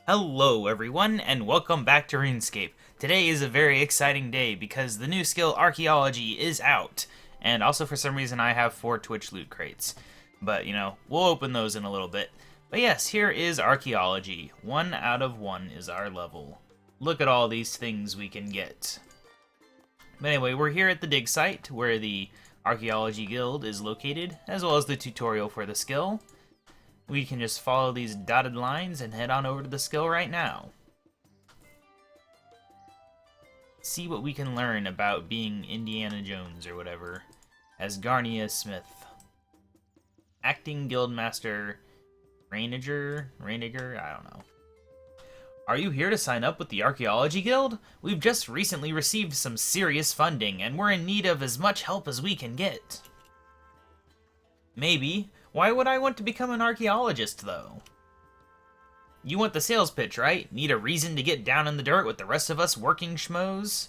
Hello everyone, and welcome back to RuneScape. Today is a very exciting day because the new skill Archaeology is out. And also for some reason I have 4 Twitch loot crates. But, we'll open those in a little bit. But yes, here is Archaeology. 1 out of 1 is our level. Look at all these things we can get. But anyway, we're here at the dig site where the Archaeology Guild is located, as well as the tutorial for the skill. We can just follow these dotted lines and head on over to the skill right now. See what we can learn about being Indiana Jones or whatever, as Garnia Smith. Acting Guildmaster Rainiger, I don't know. Are you here to sign up with the Archaeology Guild? We've just recently received some serious funding, and we're in need of as much help as we can get. Maybe. Why would I want to become an archaeologist, though? You want the sales pitch, right? Need a reason to get down in the dirt with the rest of us working schmoes?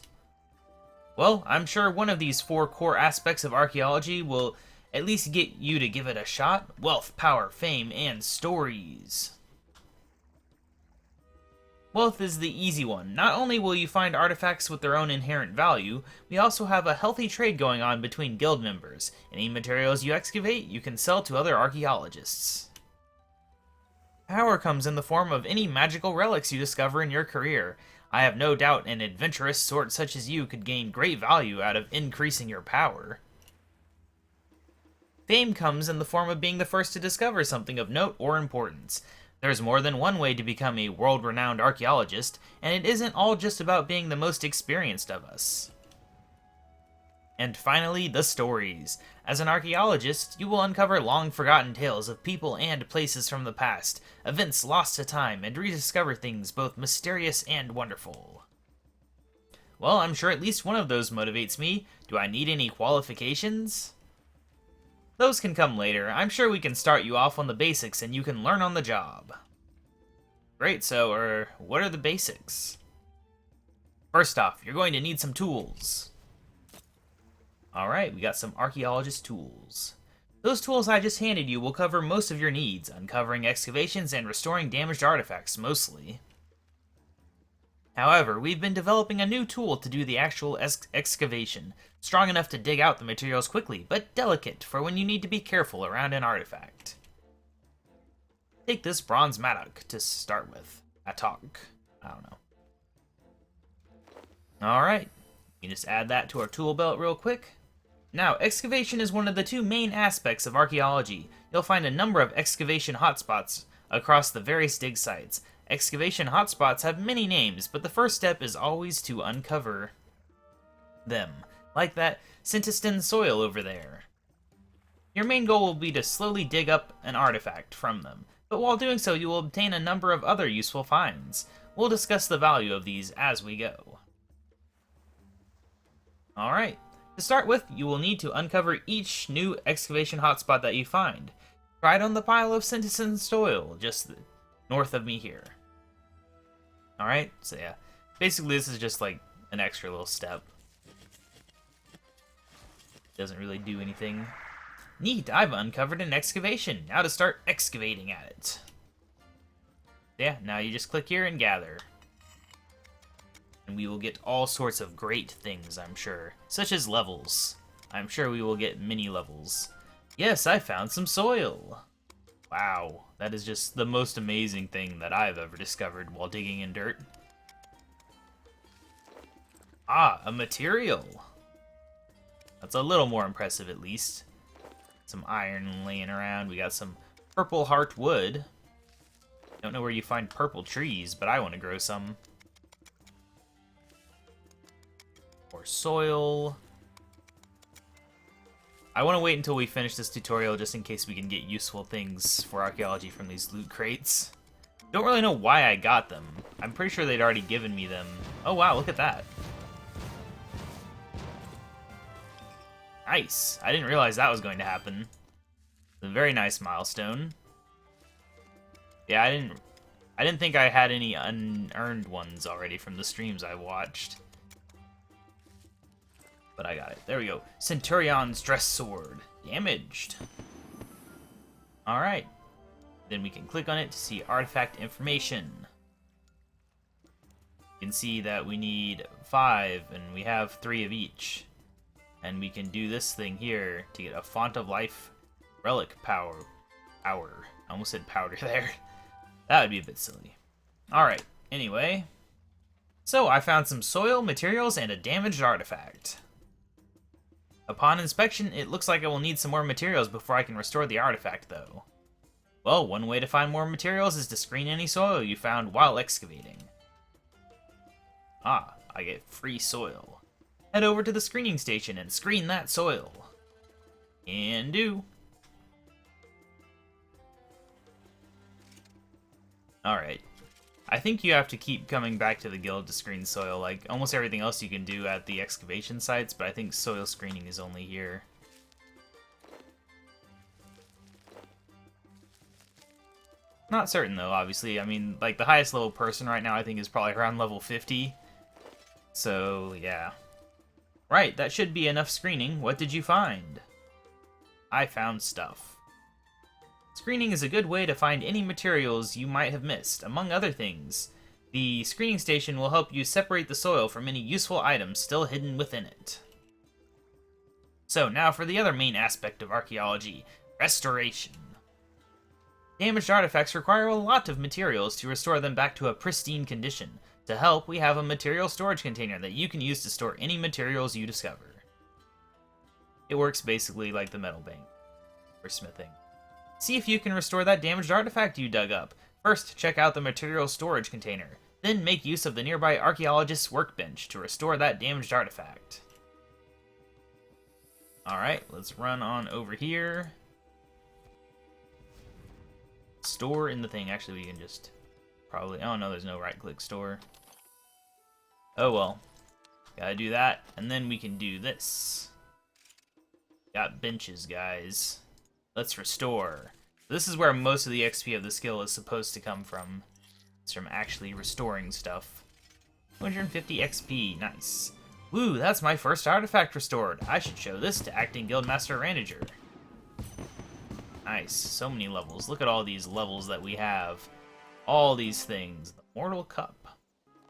Well, I'm sure one of these 4 core aspects of archaeology will at least get you to give it a shot. Wealth, power, fame, and stories. Wealth is the easy one. Not only will you find artifacts with their own inherent value, we also have a healthy trade going on between guild members. Any materials you excavate, you can sell to other archaeologists. Power comes in the form of any magical relics you discover in your career. I have no doubt an adventurous sort such as you could gain great value out of increasing your power. Fame comes in the form of being the first to discover something of note or importance. There's more than one way to become a world-renowned archaeologist, and it isn't all just about being the most experienced of us. And finally, the stories. As an archaeologist, you will uncover long-forgotten tales of people and places from the past, events lost to time, and rediscover things both mysterious and wonderful. Well, I'm sure at least one of those motivates me. Do I need any qualifications? Those can come later. I'm sure we can start you off on the basics and you can learn on the job. Great, so, what are the basics? First off, you're going to need some tools. Alright, we got some archaeologist tools. Those tools I just handed you will cover most of your needs, uncovering excavations and restoring damaged artifacts, mostly. However, we've been developing a new tool to do the actual excavation, strong enough to dig out the materials quickly, but delicate for when you need to be careful around an artifact. Take this bronze mattock to start with. Mattock. I don't know. Alright, you can just add that to our tool belt real quick. Now, excavation is one of the 2 main aspects of archaeology. You'll find a number of excavation hotspots across the various dig sites. Excavation hotspots have many names, but the first step is always to uncover them, like that Sintiston soil over there. Your main goal will be to slowly dig up an artifact from them, but while doing so you will obtain a number of other useful finds. We'll discuss the value of these as we go. Alright, to start with, you will need to uncover each new excavation hotspot that you find. Right on the pile of Sintiston soil, just north of me here. Alright, so yeah. Basically this is just like an extra little step. Doesn't really do anything. Neat, I've uncovered an excavation. Now to start excavating at it. Yeah, now you just click here and gather. And we will get all sorts of great things, I'm sure. Such as levels. I'm sure we will get mini levels. Yes, I found some soil. Wow, that is just the most amazing thing that I've ever discovered while digging in dirt. Ah, a material. That's a little more impressive at least. Some iron laying around. We got some purple heart wood. Don't know where you find purple trees, but I want to grow some. More soil. I want to wait until we finish this tutorial just in case we can get useful things for archaeology from these loot crates. Don't really know why I got them. I'm pretty sure they'd already given me them. Oh wow, look at that. Nice. I didn't realize that was going to happen. It's a very nice milestone. Yeah, I didn't think I had any unearned ones already from the streams I watched. But I got it. There we go. Centurion's Dress Sword. Damaged. Alright. Then we can click on it to see artifact information. You can see that we need 5, and we have 3 of each. And we can do this thing here to get a Font of Life relic power. I almost said powder there. That would be a bit silly. Alright, anyway. So I found some soil, materials, and a damaged artifact. Upon inspection, it looks like I will need some more materials before I can restore the artifact, though. Well, one way to find more materials is to screen any soil you found while excavating. Ah, I get free soil. Head over to the screening station and screen that soil. Can do. Alright. I think you have to keep coming back to the guild to screen soil, like almost everything else you can do at the excavation sites, but I think soil screening is only here. Not certain though, obviously. I mean, like the highest level person right now I think is probably around level 50. So, yeah. Right, that should be enough screening. What did you find? I found stuff. Screening is a good way to find any materials you might have missed, among other things. The screening station will help you separate the soil from any useful items still hidden within it. So now for the other main aspect of archaeology, restoration. Damaged artifacts require a lot of materials to restore them back to a pristine condition. To help, we have a material storage container that you can use to store any materials you discover. It works basically like the metal bank for smithing. See if you can restore that damaged artifact you dug up. First, check out the material storage container. Then make use of the nearby archaeologist's workbench to restore that damaged artifact. Alright, let's run on over here. Store in the thing. Actually, we can just probably... Oh no, there's no right-click store. Oh well. Gotta do that, and then we can do this. Got benches, guys. Let's restore. This is where most of the XP of the skill is supposed to come from. It's from actually restoring stuff. 250 XP, nice. Woo, that's my first artifact restored. I should show this to Acting Guildmaster Ranager. Nice, so many levels. Look at all these levels that we have. All these things. The Mortal Cup.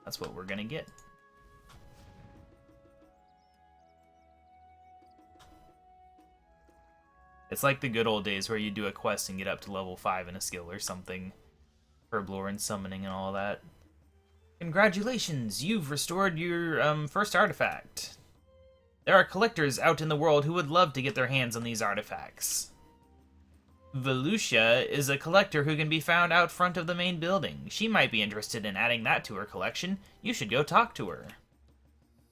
That's what we're gonna get. It's like the good old days where you do a quest and get up to level 5 in a skill or something. Herblore and summoning and all that. Congratulations, you've restored your first artifact. There are collectors out in the world who would love to get their hands on these artifacts. Volusia is a collector who can be found out front of the main building. She might be interested in adding that to her collection. You should go talk to her.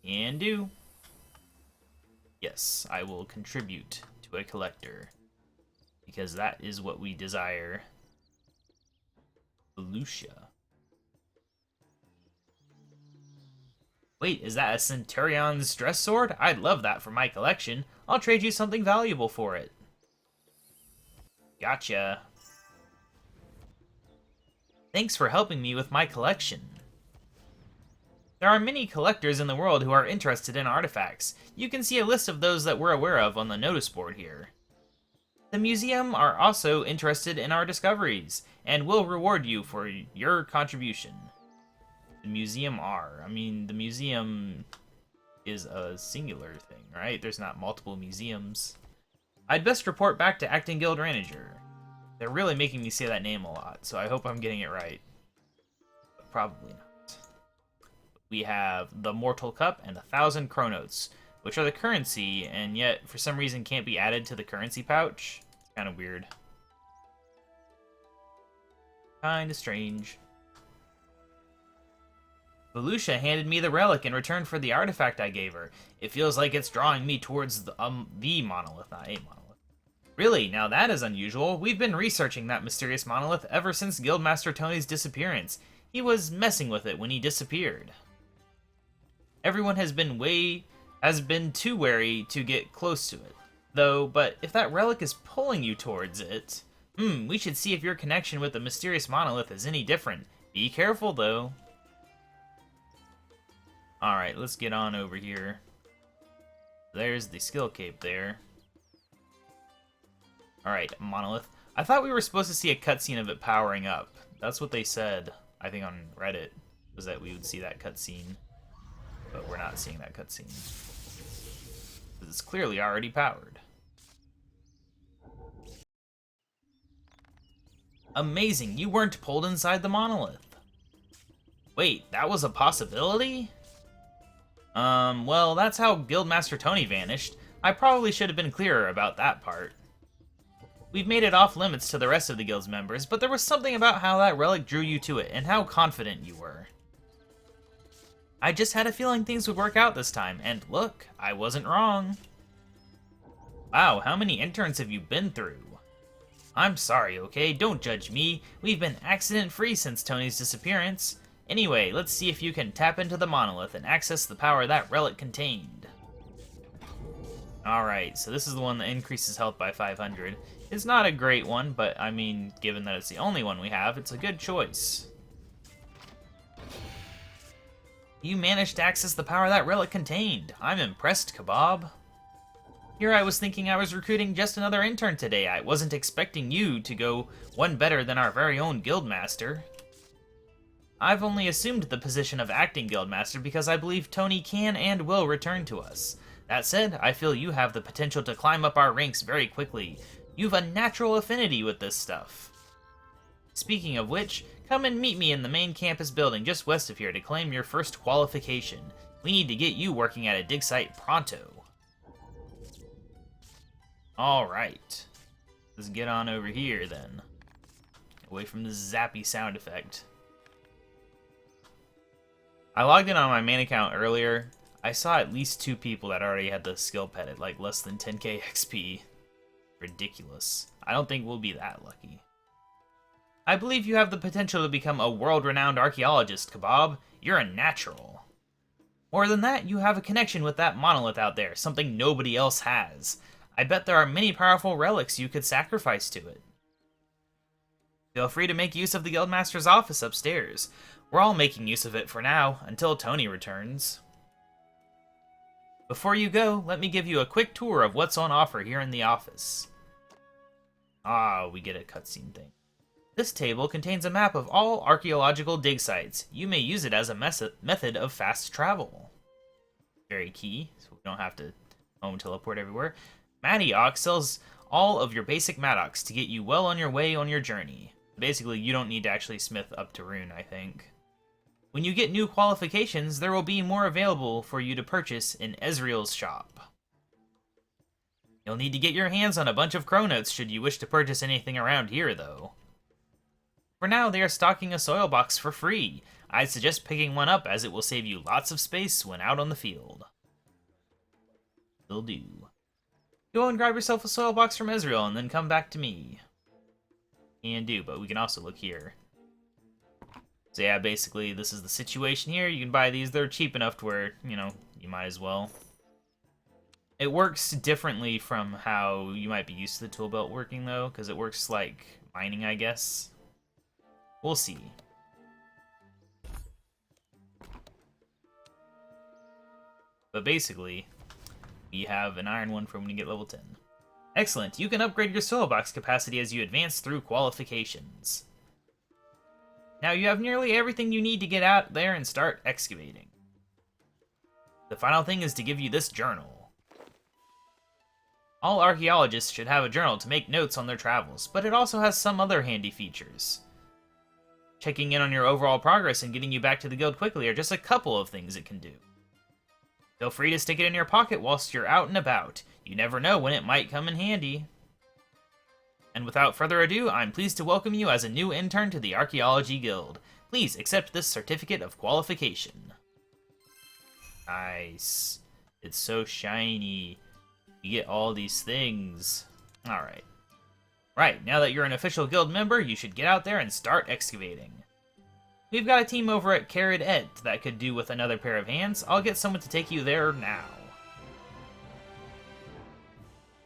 Can do. Yes, I will contribute to a collector, because that is what we desire. Volusia. Wait, is that a Centurion's dress sword? I'd love that for my collection. I'll trade you something valuable for it. Gotcha. Thanks for helping me with my collection. There are many collectors in the world who are interested in artifacts. You can see a list of those that we're aware of on the notice board here. The museum are also interested in our discoveries, and will reward you for your contribution. The museum are. I mean, the museum is a singular thing, right? There's not multiple museums. I'd best report back to Acting Guild Ranager. They're really making me say that name a lot, so I hope I'm getting it right. But probably not. We have the Mortal Cup and 1,000 Chronotes, which are the currency, and yet for some reason can't be added to the currency pouch. It's kind of weird. Kinda strange. Volusia handed me the relic in return for the artifact I gave her. It feels like it's drawing me towards the monolith, not a monolith. Really, now that is unusual. We've been researching that mysterious monolith ever since Guildmaster Tony's disappearance. He was messing with it when he disappeared. Everyone has been too wary to get close to it, though, but if that relic is pulling you towards it, we should see if your connection with the mysterious monolith is any different. Be careful, though. Alright, let's get on over here. There's the skill cape there. Alright, monolith. I thought we were supposed to see a cutscene of it powering up. That's what they said, I think, on Reddit. was that we would see that cutscene, but we're not seeing that cutscene. It's clearly already powered. Amazing, you weren't pulled inside the monolith. Wait, that was a possibility? Well, that's how Guildmaster Tony vanished. I probably should have been clearer about that part. We've made it off limits to the rest of the guild's members, but there was something about how that relic drew you to it, and how confident you were. I just had a feeling things would work out this time, and look, I wasn't wrong. Wow, how many interns have you been through? I'm sorry, okay? Don't judge me. We've been accident-free since Tony's disappearance. Anyway, let's see if you can tap into the monolith and access the power that relic contained. Alright, so this is the one that increases health by 500. It's not a great one, but I mean, given that it's the only one we have, it's a good choice. You managed to access the power that relic contained. I'm impressed, KaBob. Here I was thinking I was recruiting just another intern today. I wasn't expecting you to go one better than our very own guildmaster. I've only assumed the position of acting guildmaster because I believe Tony can and will return to us. That said, I feel you have the potential to climb up our ranks very quickly. You've a natural affinity with this stuff. Speaking of which, come and meet me in the main campus building just west of here to claim your first qualification. We need to get you working at a dig site pronto. Alright. Let's get on over here then. Away from the zappy sound effect. I logged in on my main account earlier. I saw at least 2 people that already had the skill pet at like less than 10k XP. Ridiculous. I don't think we'll be that lucky. I believe you have the potential to become a world-renowned archaeologist, KaBob. You're a natural. More than that, you have a connection with that monolith out there, something nobody else has. I bet there are many powerful relics you could sacrifice to it. Feel free to make use of the Guildmaster's office upstairs. We're all making use of it for now, until Tony returns. Before you go, let me give you a quick tour of what's on offer here in the office. Ah, we get a cutscene thing. This table contains a map of all archaeological dig sites. You may use it as a method of fast travel. Very key, so we don't have to home teleport everywhere. Matiox sells all of your basic Maddox to get you well on your way on your journey. Basically, you don't need to actually smith up to rune, I think. When you get new qualifications, there will be more available for you to purchase in Ezreal's shop. You'll need to get your hands on a bunch of Chronotes should you wish to purchase anything around here, though. For now, they are stocking a soil box for free. I'd suggest picking one up as it will save you lots of space when out on the field. Will do. Go and grab yourself a soil box from Ezreal and then come back to me. Can do, but we can also look here. So yeah, basically, this is the situation here. You can buy these. They're cheap enough to where, you know, you might as well. It works differently from how you might be used to the tool belt working, though, because it works like mining, I guess. We'll see. But basically, we have an iron one for when you get level 10. Excellent. You can upgrade your soil box capacity as you advance through qualifications. Now you have nearly everything you need to get out there and start excavating. The final thing is to give you this journal. All archaeologists should have a journal to make notes on their travels, but it also has some other handy features. Checking in on your overall progress and getting you back to the guild quickly are just a couple of things it can do. Feel free to stick it in your pocket whilst you're out and about. You never know when it might come in handy. And without further ado, I'm pleased to welcome you as a new intern to the Archaeology Guild. Please accept this certificate of qualification. Nice. It's so shiny. You get all these things. Alright. Right, now that you're an official guild member, you should get out there and start excavating. We've got a team over at Carrot Ed that could do with another pair of hands. I'll get someone to take you there now.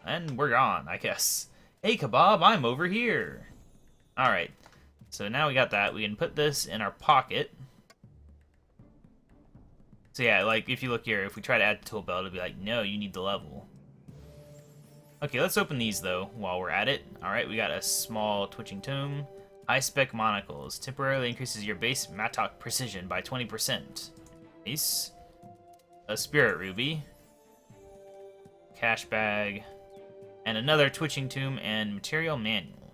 And we're gone, I guess. Hey, KaBob, I'm over here. Alright, so now we got that. We can put this in our pocket. So yeah, like, if you look here, if we try to add the tool belt, it'll be like, no, you need the level. Okay, let's open these, though, while we're at it. Alright, we got a small twitching tome. High-spec monocles. Temporarily increases your base mattock precision by 20%. Nice. A spirit ruby. Cash bag. And another twitching tomb and material manual.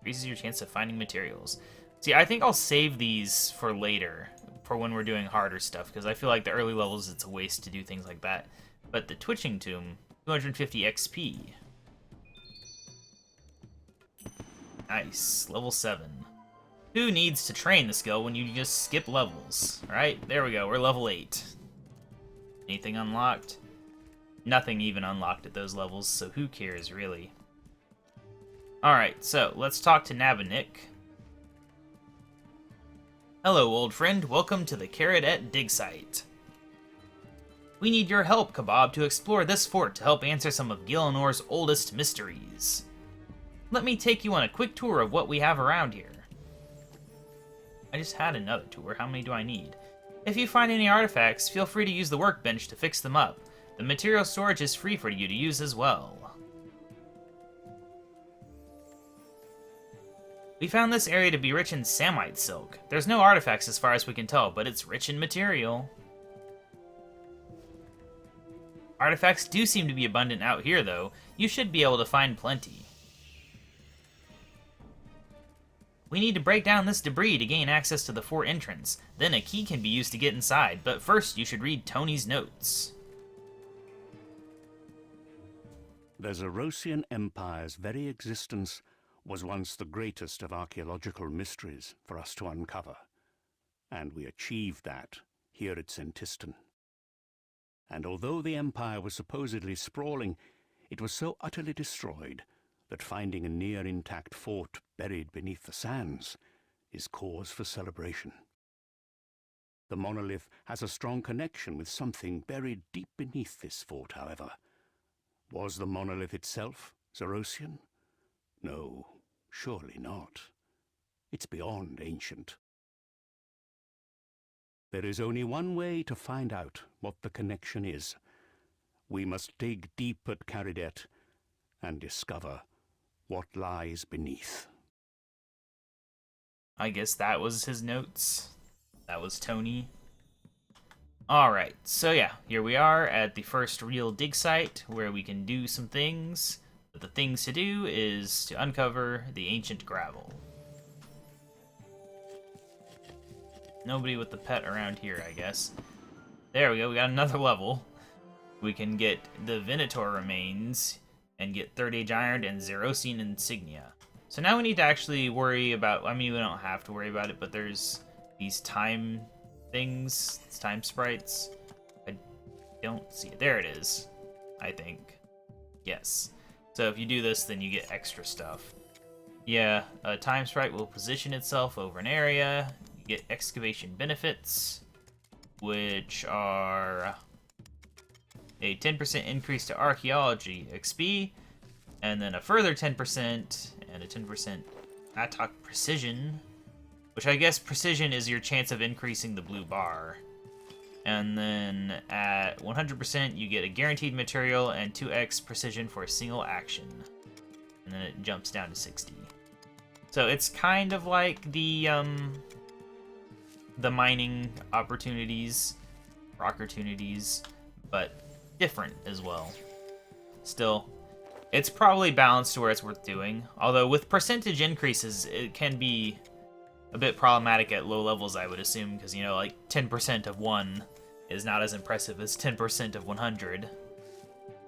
Increases your chance of finding materials. See, I think I'll save these for later. For when we're doing harder stuff. Because I feel like the early levels, it's a waste to do things like that. But the twitching tomb, 250 XP. Nice. Level 7. Who needs to train the skill when you just skip levels? Alright, there we go. We're level 8. Anything unlocked? Nothing even unlocked at those levels, so who cares, really? Alright, so let's talk to Nabanik. Hello, old friend. Welcome to the Karadet dig site. We need your help, KaBob, to explore this fort to help answer some of Gillinor's oldest mysteries. Let me take you on a quick tour of what we have around here. I just had another tour. How many do I need? If you find any artifacts, feel free to use the workbench to fix them up. The material storage is free for you to use as well. We found this area to be rich in samite silk. There's no artifacts as far as we can tell, but it's rich in material. Artifacts do seem to be abundant out here, though. You should be able to find plenty. We need to break down this debris to gain access to the fort entrance. Then a key can be used to get inside, but first you should read Tony's notes. The Zerosian Empire's very existence was once the greatest of archaeological mysteries for us to uncover. And we achieved that here at Sentistan. And although the Empire was supposedly sprawling, it was so utterly destroyed that finding a near-intact fort buried beneath the sands is cause for celebration. The monolith has a strong connection with something buried deep beneath this fort, however. Was the monolith itself Zerosian? No, surely not. It's beyond ancient. There is only one way to find out what the connection is. We must dig deep at Karadet and discover what lies beneath. I guess that was his notes. That was Tony. Alright, so yeah, here we are at the first real dig site where we can do some things. But the things to do is to uncover the ancient gravel. Nobody with the pet around here, I guess. There we go, we got another level. We can get the Venator remains and get Third Age Iron and Zerosian insignia. So now we need to actually worry about, I mean, we don't have to worry about it, but there's these time things, time sprites. I don't see it. There it is, I think. Yes. So if you do this, then you get extra stuff. Yeah, a time sprite will position itself over an area. You get excavation benefits, which are a 10% increase to Archaeology XP, and then a further 10% and a 10% attack precision, which I guess precision is your chance of increasing the blue bar. And then at 100% you get a guaranteed material and 2x precision for a single action. And then it jumps down to 60. So it's kind of like the mining opportunities, opportunities, but different as well. Still, it's probably balanced to where it's worth doing. Although with percentage increases, it can be a bit problematic at low levels, I would assume, because, you know, like 10% of 1 is not as impressive as 10% of 100.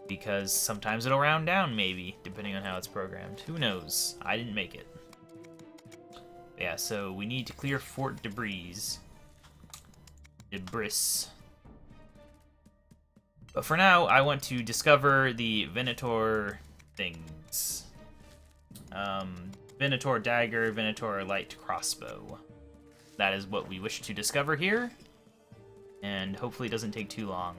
Because sometimes it'll round down, maybe, depending on how it's programmed. Who knows? I didn't make it. Yeah, so we need to clear fort debris. Debris. But for now, I want to discover the Venator things. Venator dagger, Venator light crossbow. That is what we wish to discover here. And hopefully it doesn't take too long.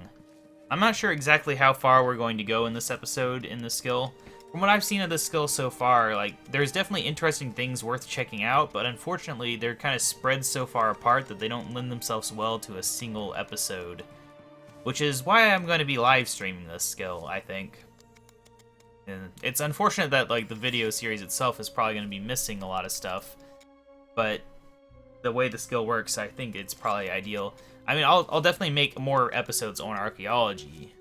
I'm not sure exactly how far we're going to go in this episode in the skill. From what I've seen of this skill so far, like, there's definitely interesting things worth checking out, but unfortunately they're kind of spread so far apart that they don't lend themselves well to a single episode. Which is why I'm going to be live streaming this skill, I think. And it's unfortunate that, like, the video series itself is probably going to be missing a lot of stuff, but the way the skill works, I think it's probably ideal. I mean, I'll definitely make more episodes on archaeology,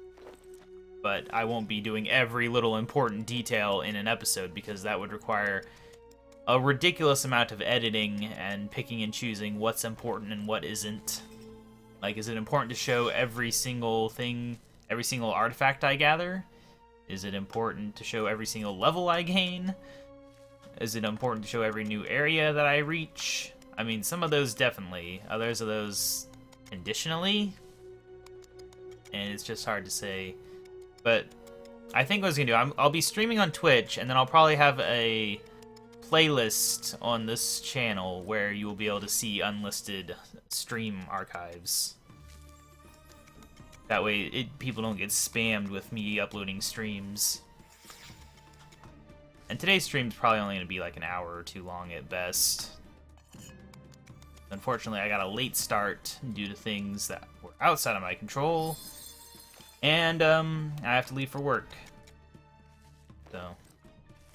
but I won't be doing every little important detail in an episode because that would require a ridiculous amount of editing and picking and choosing what's important and what isn't. Like, is it important to show every single thing, every single artifact I gather? Is it important to show every single level I gain? Is it important to show every new area that I reach? I mean, some of those definitely. Others of those conditionally. And it's just hard to say. But I think what I was going to do, I'll be streaming on Twitch, and then I'll probably have a playlist on this channel where you will be able to see unlisted stream archives. That way, people don't get spammed with me uploading streams. And today's stream's probably only going to be like an hour or two long at best. Unfortunately, I got a late start due to things that were outside of my control. And I have to leave for work. So,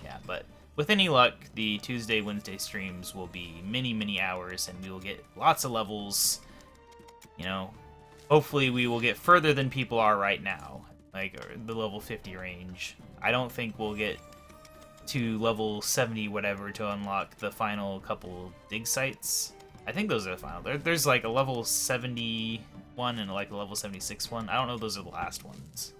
yeah, but with any luck, the Tuesday, Wednesday streams will be many, many hours, and we will get lots of levels. You know, hopefully we will get further than people are right now, like the level 50 range. I don't think we'll get to level 70 whatever to unlock the final couple dig sites. I think those are the final. There's like a level 71 and like a level 76 one. I don't know if those are the last ones.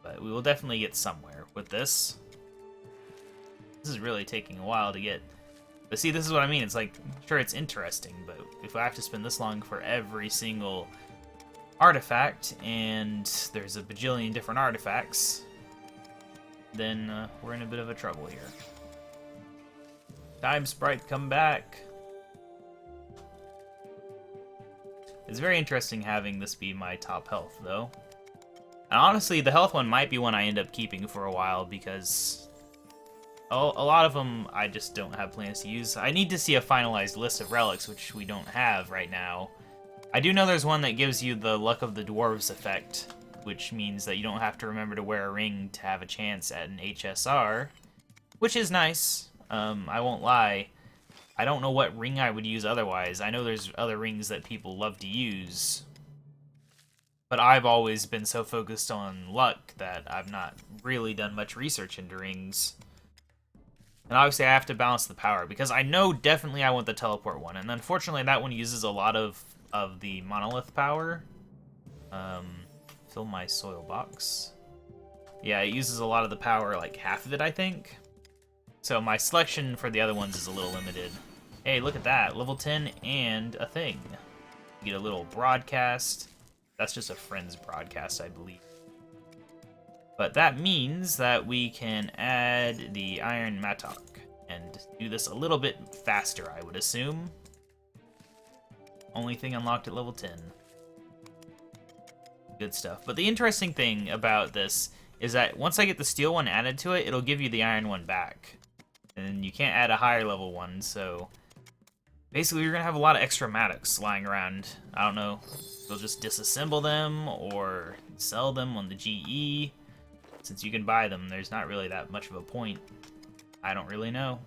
But we will definitely get somewhere with this. This is really taking a while to get. But see, this is what I mean. It's like, sure, it's interesting, but if I have to spend this long for every single artifact, and there's a bajillion different artifacts, then we're in a bit of a trouble here. Time Sprite, come back. It's very interesting having this be my top health, though. And honestly, the health one might be one I end up keeping for a while, because a lot of them I just don't have plans to use. I need to see a finalized list of relics, which we don't have right now. I do know there's one that gives you the Luck of the Dwarves effect, which means that you don't have to remember to wear a ring to have a chance at an HSR, which is nice. I won't lie. I don't know what ring I would use otherwise. I know there's other rings that people love to use, but I've always been so focused on luck that I've not really done much research into rings. And obviously I have to balance the power, because I know definitely I want the teleport one, and unfortunately that one uses a lot of the monolith power. Fill my soil box. Yeah, it uses a lot of the power, like half of it, I think. So my selection for the other ones is a little limited. Hey, look at that. Level 10 and a thing. You get a little broadcast. That's just a friend's broadcast, I believe. But that means that we can add the iron mattock and do this a little bit faster, I would assume. Only thing unlocked at level 10. Good stuff. But the interesting thing about this is that once I get the steel one added to it, it'll give you the iron one back. And you can't add a higher level one, so basically you're going to have a lot of extra mattocks lying around. I don't know, they'll just disassemble them or sell them on the GE. Since you can buy them, there's not really that much of a point. I don't really know.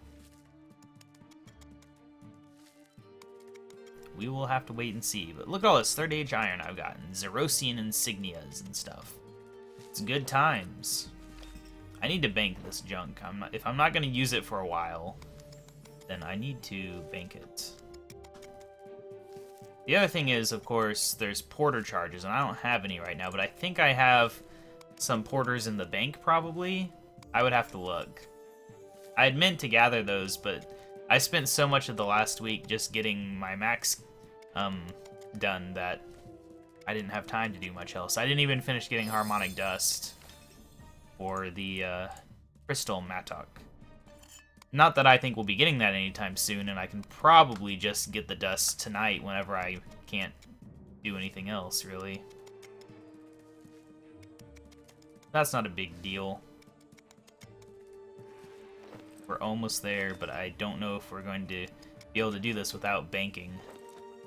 We will have to wait and see. But look at all this 3rd Age iron I've gotten. Zerosian insignias and stuff. It's good times. I need to bank this junk. If I'm not going to use it for a while, then I need to bank it. The other thing is, of course, there's porter charges, and I don't have any right now, but I think I have some porters in the bank, probably. I would have to look. I had meant to gather those, but I spent so much of the last week just getting my max done that I didn't have time to do much else. I didn't even finish getting harmonic dust or the crystal mattock. Not that I think we'll be getting that anytime soon, and I can probably just get the dust tonight whenever I can't do anything else, really. That's not a big deal. We're almost there, but I don't know if we're going to be able to do this without banking.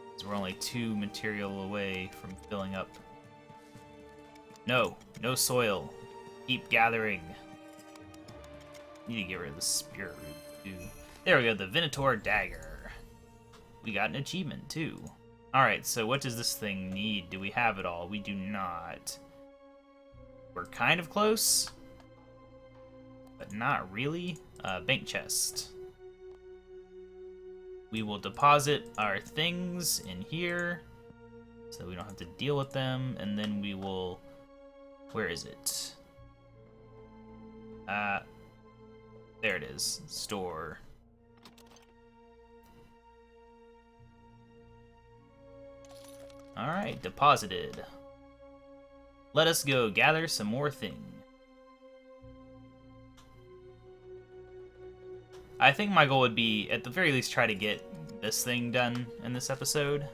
Because we're only 2 material away from filling up. No, no soil. Keep gathering. Need to get rid of the spirit root, too. There we go, the Venator Dagger. We got an achievement, too. Alright, so what does this thing need? Do we have it all? We do not. We're kind of close, but not really. Bank chest. We will deposit our things in here, so we don't have to deal with them, and then we will... Where is it? There it is. Store. Alright, deposited. Let us go gather some more things. I think my goal would be, at the very least, try to get this thing done in this episode.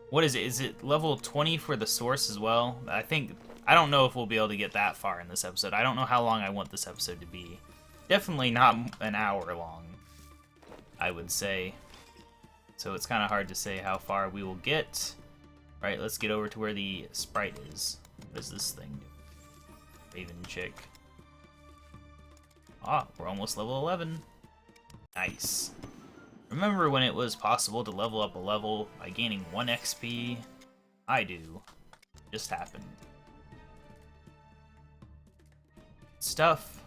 What is it? Is it level 20 for the source as well? I don't know if we'll be able to get that far in this episode. I don't know how long I want this episode to be. Definitely not an hour long, I would say. So it's kind of hard to say how far we will get. All right, let's get over to where the sprite is. What does this thing do? Raven chick. Ah, we're almost level 11. Nice. Remember when it was possible to level up a level by gaining 1 XP? I do. Just happened. Stuff.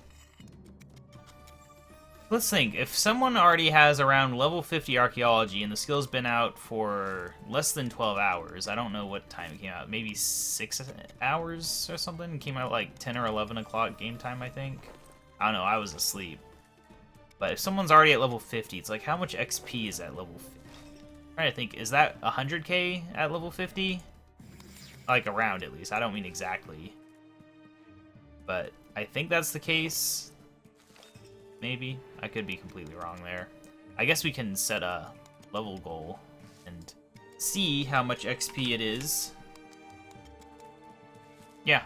Let's think. If someone already has around level 50 archaeology and the skill's been out for less than 12 hours, I don't know what time it came out, maybe 6 hours or something? It came out like 10 or 11 o'clock game time, I think. I don't know, I was asleep. But if someone's already at level 50, it's like, how much XP is at level 50? I'm trying to think, is that 100k at level 50? Like, around at least. I don't mean exactly. But I think that's the case. Maybe. I could be completely wrong there. I guess we can set a level goal and see how much XP it is. Yeah.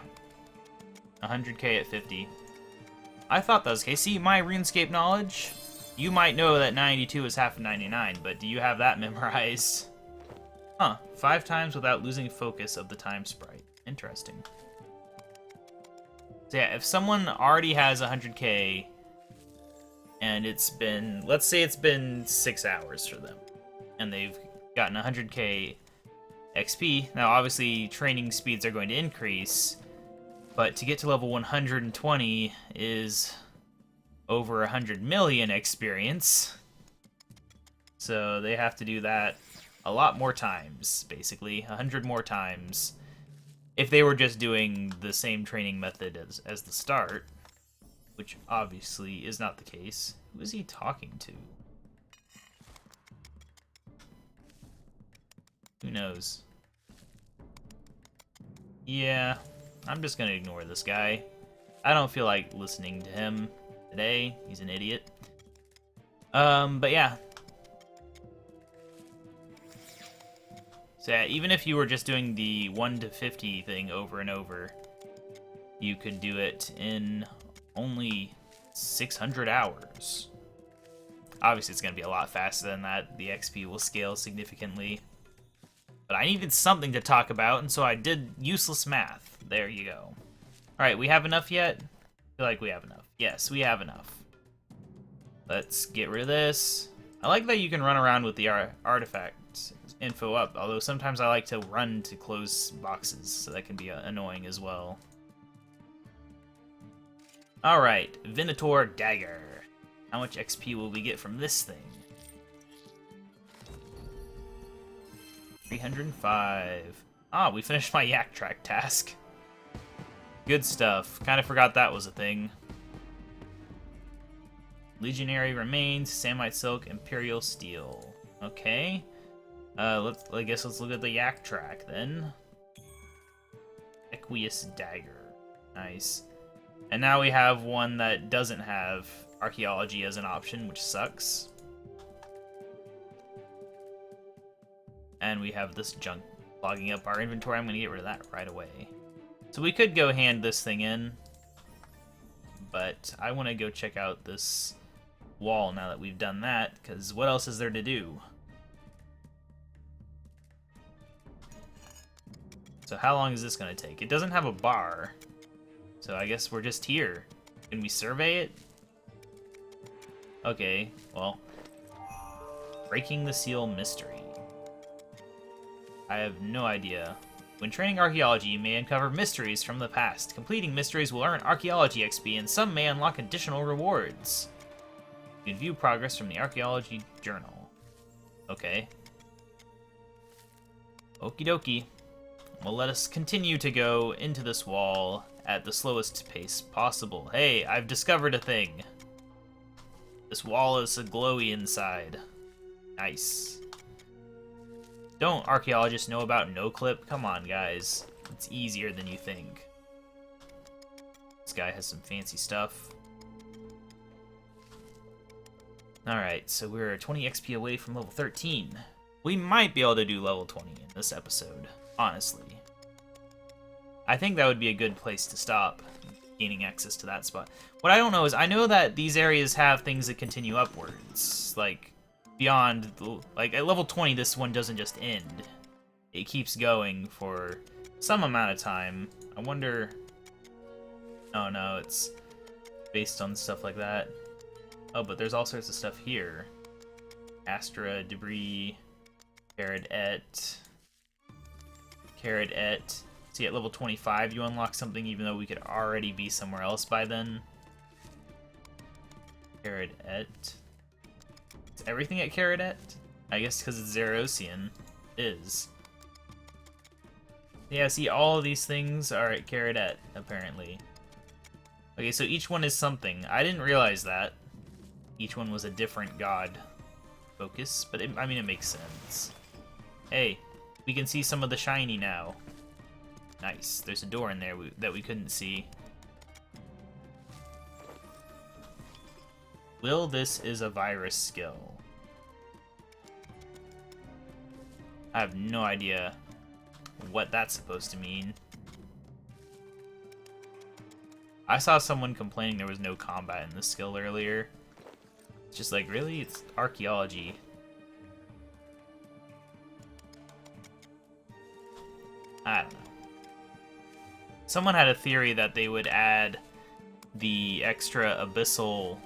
100k at 50. I thought that was the case. See, my RuneScape knowledge? You might know that 92 is half of 99, but do you have that memorized? Huh. 5 times without losing focus of the time sprite. Interesting. So yeah, if someone already has 100k, and it's been, let's say it's been 6 hours for them, and they've gotten 100k XP. Now, obviously, training speeds are going to increase, but to get to level 120 is over 100 million experience. So they have to do that a lot more times, basically, 100 more times, if they were just doing the same training method as the start. Which obviously is not the case. Who is he talking to? Who knows? Yeah, I'm just gonna ignore this guy. I don't feel like listening to him today. He's an idiot. But yeah. So yeah, even if you were just doing the 1 to 50 thing over and over, you could do it in only 600 hours. Obviously, it's going to be a lot faster than that. The XP will scale significantly. But I needed something to talk about, and so I did useless math. There you go. Alright, we have enough yet? I feel like we have enough. Yes, we have enough. Let's get rid of this. I like that you can run around with the artifact info up, although sometimes I like to run to close boxes, so that can be annoying as well. Alright, Venator Dagger. How much XP will we get from this thing? 305. Ah, we finished my yak track task. Good stuff. Kind of forgot that was a thing. Legionary Remains, Samite Silk, Imperial Steel. Okay. I guess let's look at the yak track then. Equus Dagger. Nice. And now we have one that doesn't have Archaeology as an option, which sucks. And we have this junk clogging up our inventory. I'm going to get rid of that right away. So we could go hand this thing in, but I want to go check out this wall now that we've done that, because what else is there to do? So how long is this going to take? It doesn't have a bar, so I guess we're just here. Can we survey it? Okay, well. Breaking the Seal Mystery. I have no idea. When training archaeology, you may uncover mysteries from the past. Completing mysteries will earn archaeology XP, and some may unlock additional rewards. You can view progress from the archaeology journal. Okay. Okie dokie. Well, let us continue to go into this wall at the slowest pace possible. Hey, I've discovered a thing. This wall is a glowy inside. Nice. Don't archaeologists know about no-clip? Come on, guys. It's easier than you think. This guy has some fancy stuff. Alright, so we're 20 XP away from level 13. We might be able to do level 20 in this episode, honestly. I think that would be a good place to stop, gaining access to that spot. What I don't know is, I know that these areas have things that continue upwards, like, beyond, like, at level 20, this one doesn't just end. It keeps going for some amount of time. I wonder... Oh no, it's based on stuff like that. Oh, but there's all sorts of stuff here. Astra, debris, Carrot-et. See, at level 25, you unlock something even though we could already be somewhere else by then. Carrot-et. Is everything at Carrot-et? I guess because it's Zerosian. Is. Yeah, see, all of these things are at Carrot-et, apparently. Okay, so each one is something. I didn't realize that. Each one was a different god focus, but I mean, it makes sense. Hey, we can see some of the shiny now. Nice. There's a door in there that we couldn't see. Will this is a virus skill? I have no idea what that's supposed to mean. I saw someone complaining there was no combat in this skill earlier. It's just like, really? It's archaeology. I don't know. Someone had a theory that they would add the extra abyssal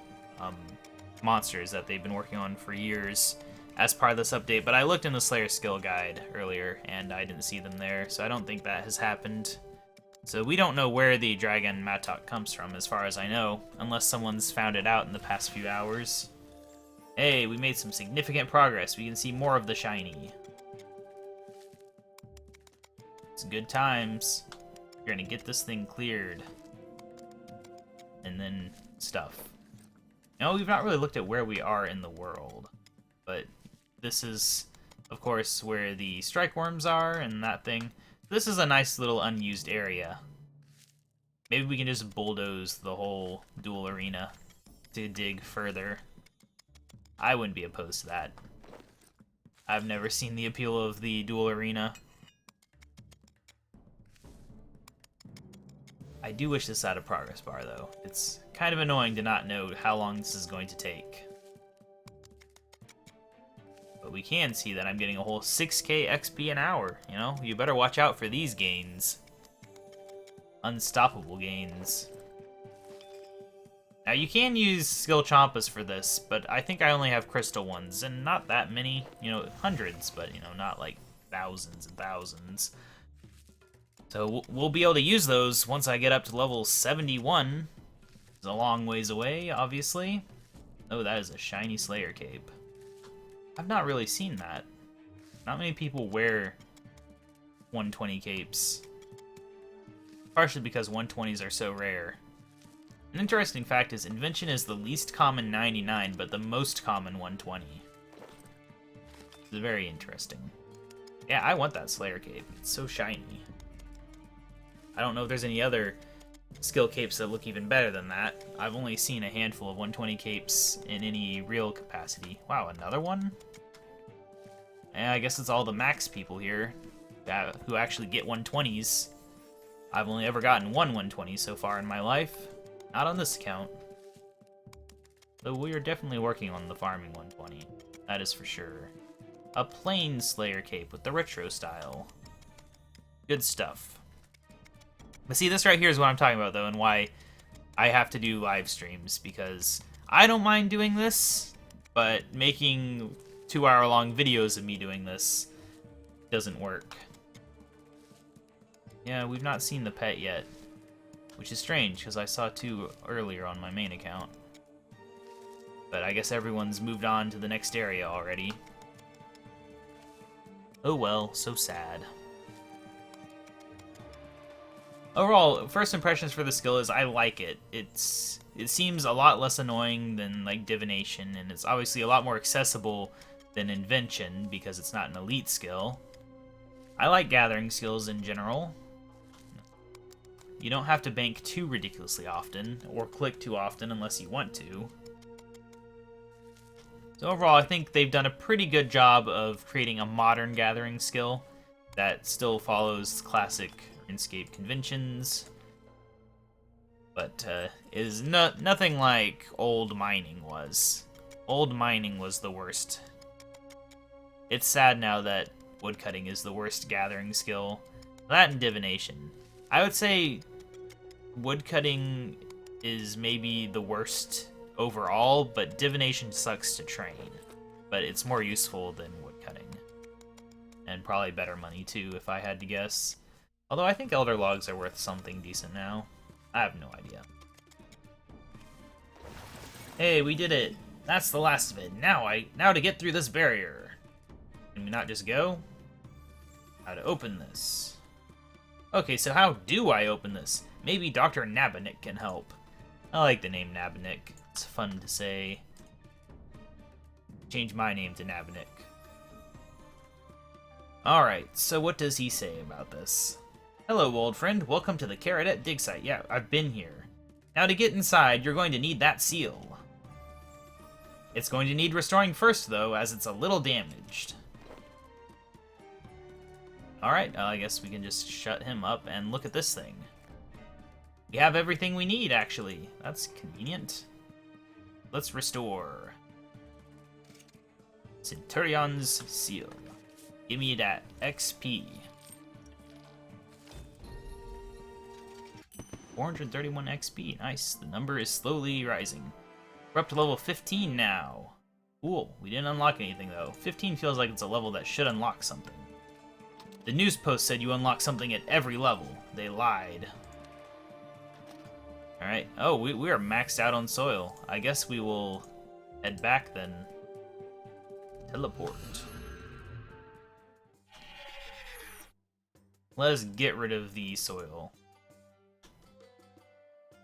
monsters that they've been working on for years as part of this update, but I looked in the Slayer skill guide earlier and I didn't see them there, so I don't think that has happened. So we don't know where the Dragon Mattock comes from, as far as I know, unless someone's found it out in the past few hours. Hey, we made some significant progress. We can see more of the shiny. It's good times. You're gonna get this thing cleared. And then stuff. No, we've not really looked at where we are in the world. But this is, of course, where the strike worms are and that thing. This is a nice little unused area. Maybe we can just bulldoze the whole dual arena to dig further. I wouldn't be opposed to that. I've never seen the appeal of the dual arena. I do wish this had a progress bar, though. It's kind of annoying to not know how long this is going to take. But we can see that I'm getting a whole 6k XP an hour, you know? You better watch out for these gains. Unstoppable gains. Now, you can use skill chompas for this, but I think I only have crystal ones, and not that many. You know, hundreds, but, you know, not like thousands and thousands. So we'll be able to use those once I get up to level 71. It's a long ways away, obviously. Oh, that is a shiny Slayer cape. I've not really seen that. Not many people wear 120 capes. Partially because 120s are so rare. An interesting fact is Invention is the least common 99, but the most common 120. It's very interesting. Yeah, I want that Slayer cape. It's so shiny. I don't know if there's any other skill capes that look even better than that. I've only seen a handful of 120 capes in any real capacity. Wow, another one? Yeah, I guess it's all the max people here who actually get 120s. I've only ever gotten one 120 so far in my life. Not on this account. Though we are definitely working on the farming 120. That is for sure. A plain Slayer cape with the retro style. Good stuff. But see, this right here is what I'm talking about, though, and why I have to do live streams, because I don't mind doing this, but making 2-hour-long videos of me doing this doesn't work. Yeah, we've not seen the pet yet, which is strange, because I saw 2 earlier on my main account. But I guess everyone's moved on to the next area already. Oh well, so sad. Overall, first impressions for the skill is I like it. It seems a lot less annoying than like divination, and it's obviously a lot more accessible than invention because it's not an elite skill. I like gathering skills in general. You don't have to bank too ridiculously often, or click too often unless you want to. So overall, I think they've done a pretty good job of creating a modern gathering skill that still follows classic RuneScape conventions, but is nothing like old mining was. Old mining was the worst. It's sad now that woodcutting is the worst gathering skill. That and divination. I would say woodcutting is maybe the worst overall, but divination sucks to train. But it's more useful than woodcutting. And probably better money too, if I had to guess. Although I think Elder Logs are worth something decent now. I have no idea. Hey, we did it! That's the last of it. Now to get through this barrier. Can we not just go? How to open this? Okay, so how do I open this? Maybe Dr. Nabanik can help. I like the name Nabanik. It's fun to say. Change my name to Nabanik. Alright, so what does he say about this? Hello, old friend. Welcome to the Caradet dig site. Yeah, I've been here. Now to get inside, you're going to need that seal. It's going to need restoring first, though, as it's a little damaged. Alright, I guess we can just shut him up and look at this thing. We have everything we need, actually. That's convenient. Let's restore. Centurion's seal. Give me that XP. 431 XP. Nice. The number is slowly rising. We're up to level 15 now. Cool. We didn't unlock anything, though. 15 feels like it's a level that should unlock something. The news post said you unlock something at every level. They lied. Alright. Oh, we are maxed out on soil. I guess we will head back then. Teleport. Let's get rid of the soil.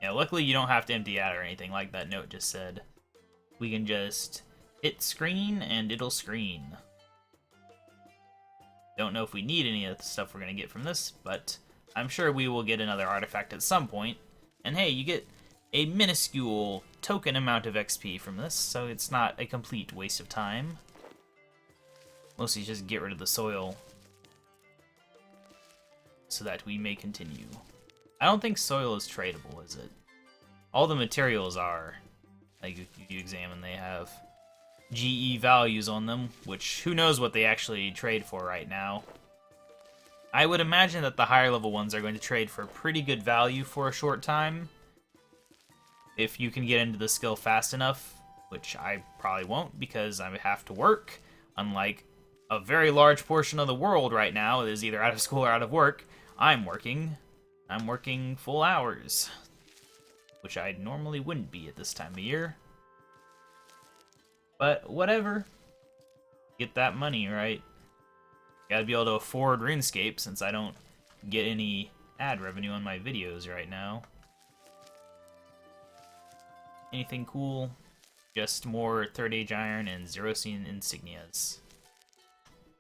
Yeah, luckily you don't have to empty out or anything like that note just said. We can just hit screen and it'll screen. Don't know if we need any of the stuff we're going to get from this, but I'm sure we will get another artifact at some point. And hey, you get a minuscule token amount of XP from this, so it's not a complete waste of time. Mostly just get rid of the soil so that we may continue. I don't think soil is tradable, is it? All the materials are. Like, if you examine, they have GE values on them, which who knows what they actually trade for right now. I would imagine that the higher level ones are going to trade for pretty good value for a short time. If you can get into the skill fast enough, which I probably won't because I have to work, unlike a very large portion of the world right now is either out of school or out of work. I'm working full hours, which I normally wouldn't be at this time of year. But whatever. Get that money, right? Gotta be able to afford RuneScape since I don't get any ad revenue on my videos right now. Anything cool? Just more Third Age Iron and Zerosian insignias.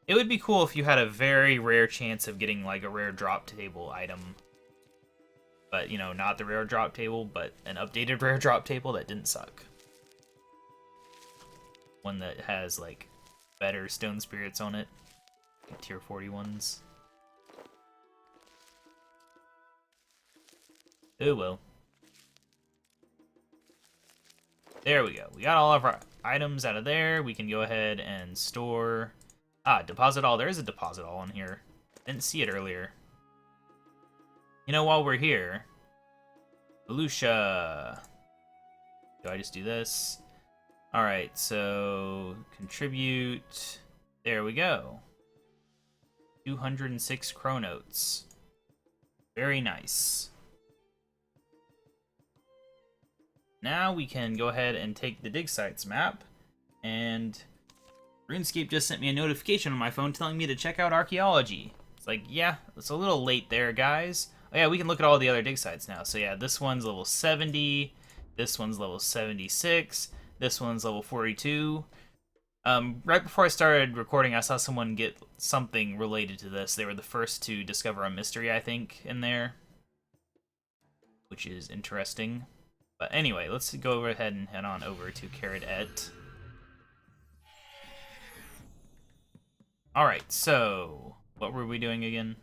It would be cool if you had a very rare chance of getting like a rare drop table item. But, you know, not the rare drop table, but an updated rare drop table that didn't suck. One that has, like, better stone spirits on it. Like tier 40 ones. Oh well. There we go. We got all of our items out of there. We can go ahead and store... Ah, deposit all. There is a deposit all in here. Didn't see it earlier. You know, while we're here... Lucia. do I just do this? Alright, so contribute. There we go. 206 chronotes. Very nice. Now we can go ahead and take the dig sites map, and RuneScape just sent me a notification on my phone telling me to check out Archaeology. It's like, yeah, it's a little late there, guys. Oh yeah, we can look at all the other dig sites now. So yeah, this one's level 70, this one's level 76, this one's level 42. Right before I started recording, I saw someone get something related to this. They were the first to discover a mystery, I think, in there, which is interesting. But anyway, let's go ahead and head on over to KaBob. Alright, so what were we doing again?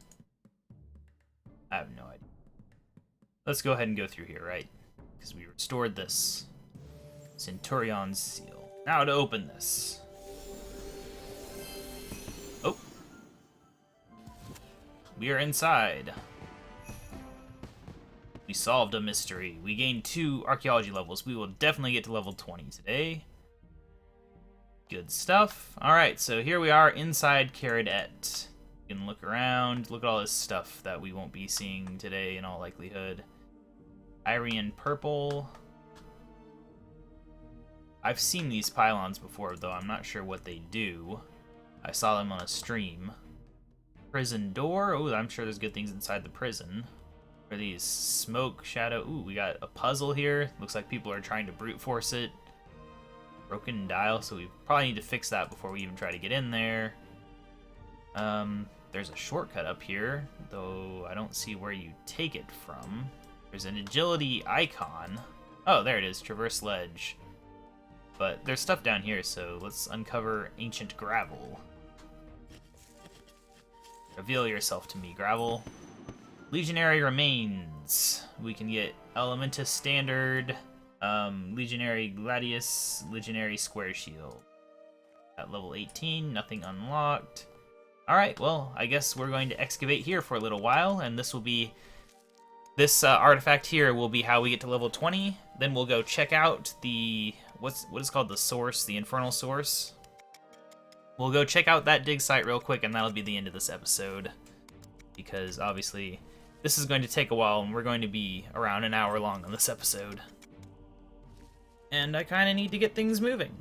I have no idea. Let's go ahead and go through here, right? Because we restored this Centurion's seal. Now to open this. Oh. We are inside. We solved a mystery. We gained 2 archaeology levels. We will definitely get to level 20 today. Good stuff. Alright, so here we are inside KaBob. You can look around, look at all this stuff that we won't be seeing today in all likelihood. Irian purple. I've seen these pylons before, though I'm not sure what they do. I saw them on a stream. Prison door. Oh, I'm sure there's good things inside the prison. What are these? Smoke, shadow. Ooh, we got a puzzle here. Looks like people are trying to brute force it. Broken dial, so we probably need to fix that before we even try to get in there. There's a shortcut up here, though I don't see where you take it from. There's an agility icon. Oh, there it is, traverse ledge. But there's stuff down here, so let's uncover ancient gravel. Reveal yourself to me, gravel. Legionary remains. We can get Elementus standard, Legionary gladius, Legionary square shield. At level 18, nothing unlocked. Alright, well, I guess we're going to excavate here for a little while, and this will be... This artifact here will be how we get to level 20. Then we'll go check out the... What is called the source, the infernal source. We'll go check out that dig site real quick, and that'll be the end of this episode. Because, obviously, this is going to take a while, and we're going to be around an hour long on this episode. And I kind of need to get things moving.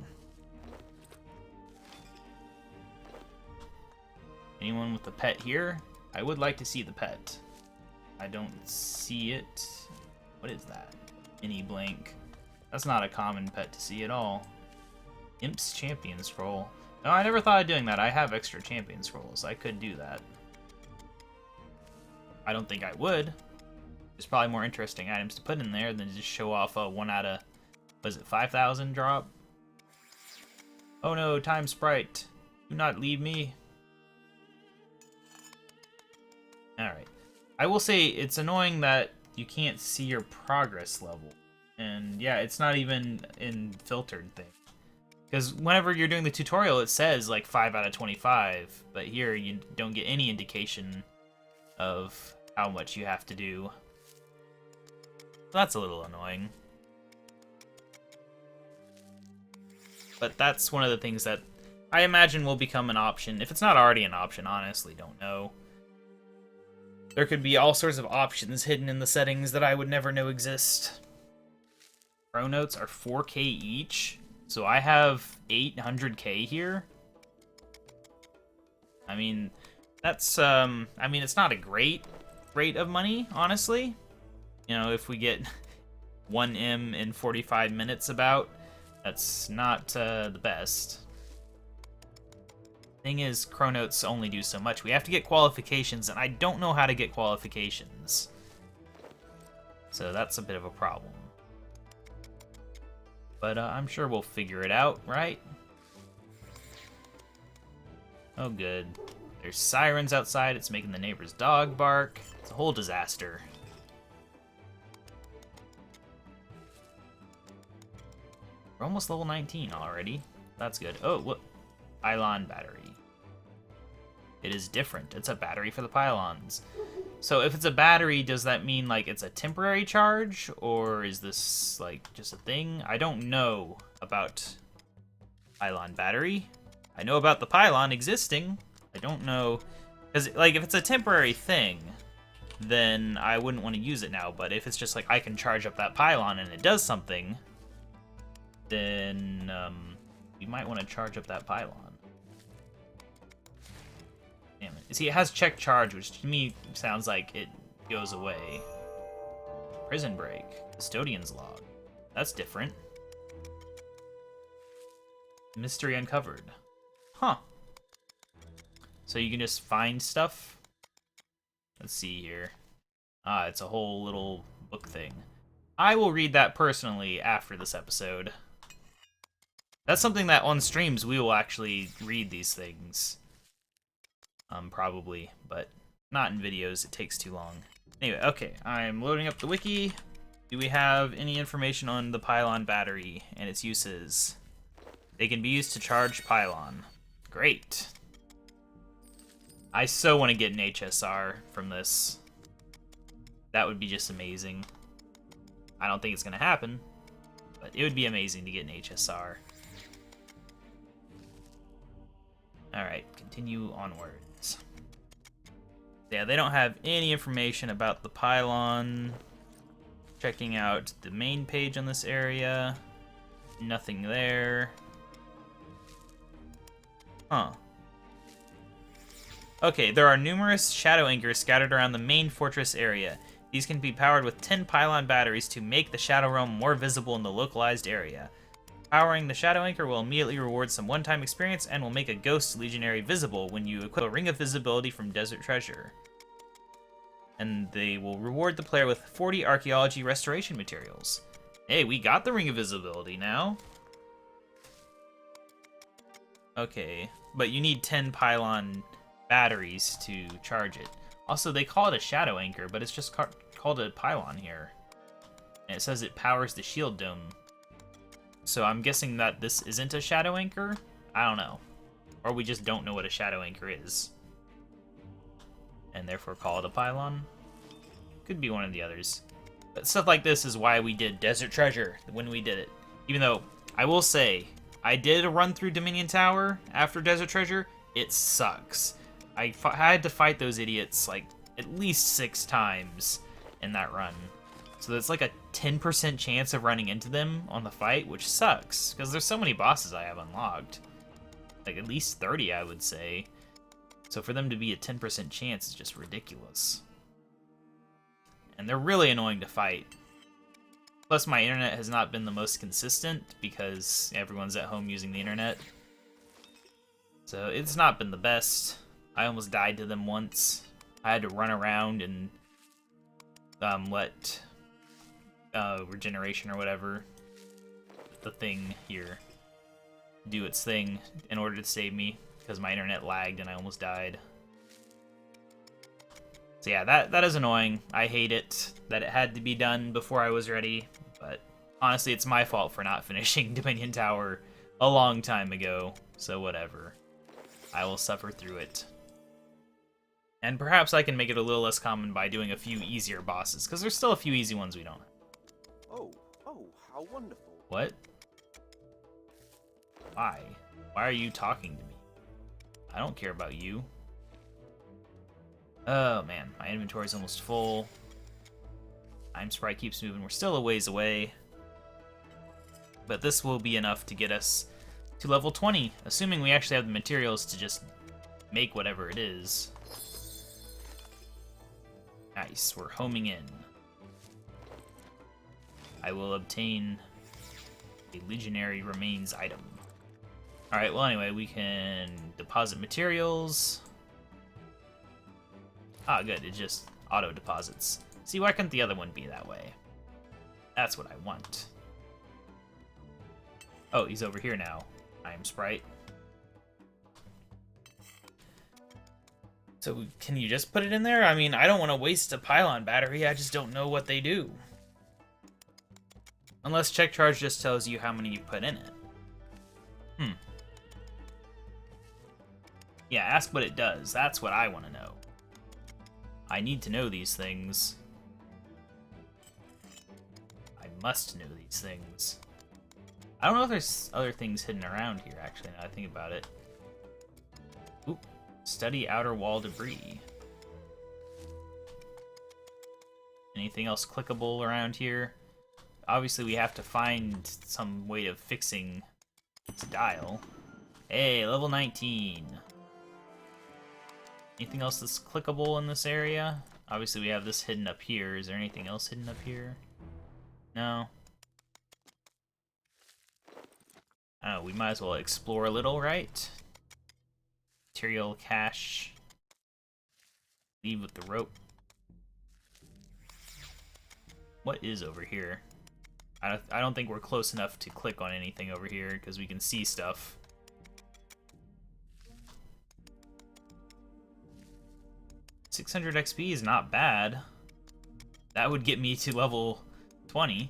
Anyone with a pet here? I would like to see the pet. I don't see it. What is that? Mini blank. That's not a common pet to see at all. Imp's champion scroll. No, I never thought of doing that. I have extra champion scrolls. I could do that. I don't think I would. There's probably more interesting items to put in there than just show off a 1 out of, was it 5,000 drop? Oh no, time sprite. Do not leave me. Alright. I will say it's annoying that you can't see your progress level. And yeah, it's not even in filtered thing. Because whenever you're doing the tutorial, it says like 5 out of 25. But here you don't get any indication of how much you have to do. That's a little annoying. But that's one of the things that I imagine will become an option. If it's not already an option, honestly, don't know. There could be all sorts of options hidden in the settings that I would never know exist. Chronotes are 4K each, so I have 800K here. I mean, that's, I mean, it's not a great rate of money, honestly. You know, if we get 1M in 45 minutes about, that's not the best. Thing is, chronotes only do so much. We have to get qualifications, and I don't know how to get qualifications. So that's a bit of a problem. But I'm sure we'll figure it out, right? Oh, good. There's sirens outside. It's making the neighbor's dog bark. It's a whole disaster. We're almost level 19 already. That's good. Oh, what? Pylon battery. It is different. It's a battery for the pylons. So if it's a battery, does that mean like it's a temporary charge, or is this like just a thing? I don't know about pylon battery. I know about the pylon existing. I don't know, because like if it's a temporary thing, then I wouldn't want to use it now. But if it's just like I can charge up that pylon and it does something, then you might want to charge up that pylon. Damn it. See, it has check charge, which to me sounds like it goes away. Prison break. Custodian's log. That's different. Mystery uncovered. Huh. So you can just find stuff? Let's see here. Ah, it's a whole little book thing. I will read that personally after this episode. That's something that on streams we will actually read these things. Probably, but not in videos. It takes too long. Anyway, okay, I'm loading up the wiki. Do we have any information on the pylon battery and its uses? They can be used to charge pylon. Great. I so want to get an HSR from this. That would be just amazing. I don't think it's going to happen, but it would be amazing to get an HSR. Alright, continue onwards. Yeah, they don't have any information about the pylon. Checking out the main page on this area. Nothing there. Huh. Okay, there are numerous shadow anchors scattered around the main fortress area. These can be powered with 10 pylon batteries to make the shadow realm more visible in the localized area. Powering the shadow anchor will immediately reward some one-time experience and will make a ghost legionary visible when you equip a ring of visibility from Desert Treasure. And they will reward the player with 40 archaeology restoration materials. Hey, we got the ring of visibility now. Okay, but you need 10 pylon batteries to charge it. Also, they call it a shadow anchor, but it's just called a pylon here. And it says it powers the shield dome. So I'm guessing that this isn't a shadow anchor? I don't know. Or we just don't know what a shadow anchor is. And therefore call it a pylon? Could be one of the others. But stuff like this is why we did Desert Treasure when we did it. Even though, I will say, I did a run through Dominion Tower after Desert Treasure. It sucks. I had to fight those idiots like at least 6 times in that run. So that's like a 10% chance of running into them on the fight, which sucks, because there's so many bosses I have unlocked. Like at least 30, I would say. So for them to be a 10% chance is just ridiculous. And they're really annoying to fight. Plus my internet has not been the most consistent, because everyone's at home using the internet. So it's not been the best. I almost died to them once. I had to run around and let regeneration or whatever, the thing here, do its thing in order to save me, because my internet lagged and I almost died. So yeah, that is annoying. I hate it that it had to be done before I was ready, but honestly it's my fault for not finishing Dominion Tower a long time ago, so whatever. I will suffer through it. And perhaps I can make it a little less common by doing a few easier bosses, because there's still a few easy ones we don't have. Oh, how wonderful. What? Why? Why are you talking to me? I don't care about you. Oh man, my inventory's almost full. Time sprite keeps moving. We're still a ways away. But this will be enough to get us to level 20, assuming we actually have the materials to just make whatever it is. Nice, we're homing in. I will obtain a Legionary Remains item. Alright, well anyway, we can deposit materials. Ah, good, it just auto-deposits. See, why couldn't the other one be that way? That's what I want. Oh, he's over here now. I am Sprite. So, can you just put it in there? I mean, I don't want to waste a pylon battery, I just don't know what they do. Unless check charge just tells you how many you put in it. Yeah, ask what it does. That's what I want to know. I need to know these things. I must know these things. I don't know if there's other things hidden around here, actually, now I think about it. Oop. Study outer wall debris. Anything else clickable around here? Obviously, we have to find some way of fixing its dial. Hey, level 19. Anything else that's clickable in this area? Obviously, we have this hidden up here. Is there anything else hidden up here? No. I don't know, we might as well explore a little, right? Material cache. Leave with the rope. What is over here? I don't think we're close enough to click on anything over here because we can see stuff. $600 XP is not bad. That would get me to level 20.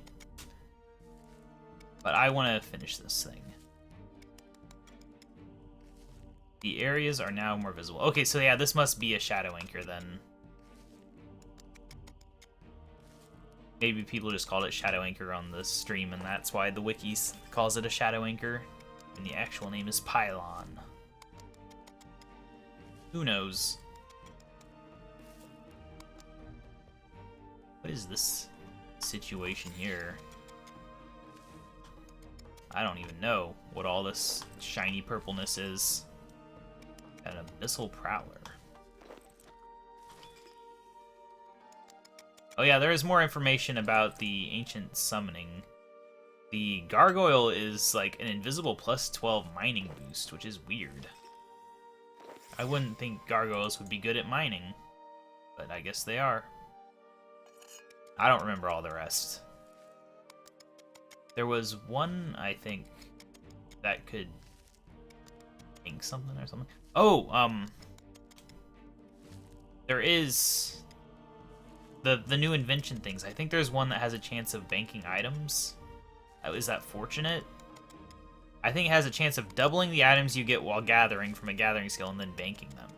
But I want to finish this thing. The areas are now more visible. Okay, so yeah, this must be a shadow anchor then. Maybe people just called it shadow anchor on the stream, and that's why the wiki calls it a shadow anchor, and the actual name is pylon. Who knows? What is this situation here? I don't even know what all this shiny purpleness is. An abyssal prowler. Oh yeah, there is more information about the ancient summoning. The gargoyle is like an invisible plus 12 mining boost, which is weird. I wouldn't think gargoyles would be good at mining, but I guess they are. I don't remember all the rest. There was one, I think, that could ink something or something. Oh, there is the new invention things. I think there's one that has a chance of banking items. Is that fortunate? I think it has a chance of doubling the items you get while gathering from a gathering skill and then banking them.